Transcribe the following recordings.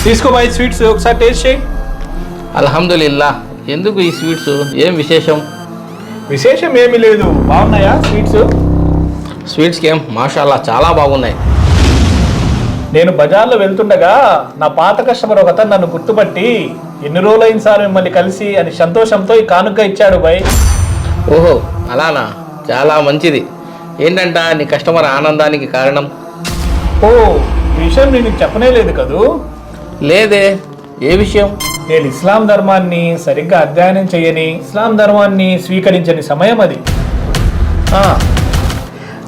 తీసుకో bye sweets ఒకసారి taste చేయి. అల్హమ్దులిల్లా. ఎందుకు ఈ స్వీట్స్, ఏం విశేషం? విశేషం ఏమీ లేదు, బాగున్నాయా స్వీట్స్? స్వీట్స్కి ఏం మాషాల్లా చాలా బాగున్నాయి. నేను బజార్లో వెళ్తుండగా నా పాత కస్టమర్ ఒకతను నన్ను గుర్తుపట్టి ఎన్ని రోజులైన సార్ మిమ్మల్ని కలిసి అని సంతోషంతో ఈ కానుక ఇచ్చాడు బాయ్. ఓహో అలానా, చాలా మంచిది. ఏంటంట నీ కస్టమర్ ఆనందానికి కారణం? ఓ ఈ విషయం నేను చెప్పనే లేదు కదూ. లేదే, ఏ విషయం? నేను ఇస్లాం ధర్మాన్ని సరిగ్గా అధ్యయనం చేయని, ఇస్లాం ధర్మాన్ని స్వీకరించని సమయం అది. ఆ,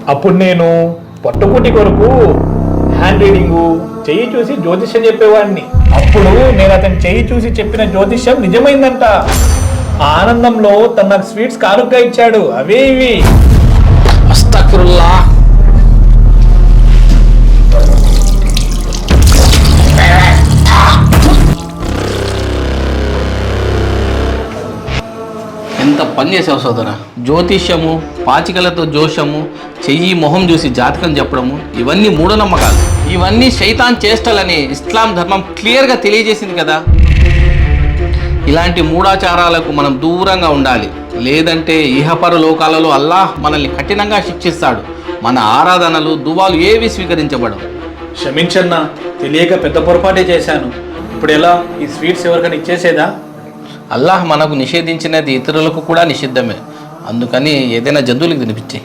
అప్పుడు నేను పట్టుకుటి కొరకు హ్యాండ్ రీడింగు, చెయ్యి చూసి జ్యోతిష్యం చెప్పేవాడిని. అప్పుడు నేను అతని చెయ్యి చూసి చెప్పిన జ్యోతిష్యం నిజమైందంట. ఆ ఆనందంలో తను నాకు స్వీట్స్ కానుకగా ఇచ్చాడు. అవే ఇవి. అస్తగ్ఫిరుల్లా. ఎంత పని చేసావు సోదరా. జ్యోతిష్యము, పాచికలతో జోషము, చెయ్యి మొహం చూసి జాతకం చెప్పడము, ఇవన్నీ మూఢనమ్మకాలు. ఇవన్నీ శైతాన్ చేష్టలని ఇస్లాం ధర్మం క్లియర్గా తెలియజేసింది కదా. ఇలాంటి మూఢాచారాలకు మనం దూరంగా ఉండాలి. లేదంటే ఇహపర లోకాలలో అల్లాహ్ మనల్ని కఠినంగా శిక్షిస్తాడు. మన ఆరాధనలు, దువాలు ఏవి స్వీకరించబడవు. క్షమించన్నా, తెలియక పెద్ద పొరపాటే చేశాను. ఇప్పుడు ఎలా ఈ స్వీట్స్ ఎవరికైనా ఇచ్చేసేదా? అల్లాహ్ మనకు నిషేధించినది ఇతరులకు కూడా నిషిద్ధమే. అందుకని ఏదైనా జంతువులకు తినిపించే.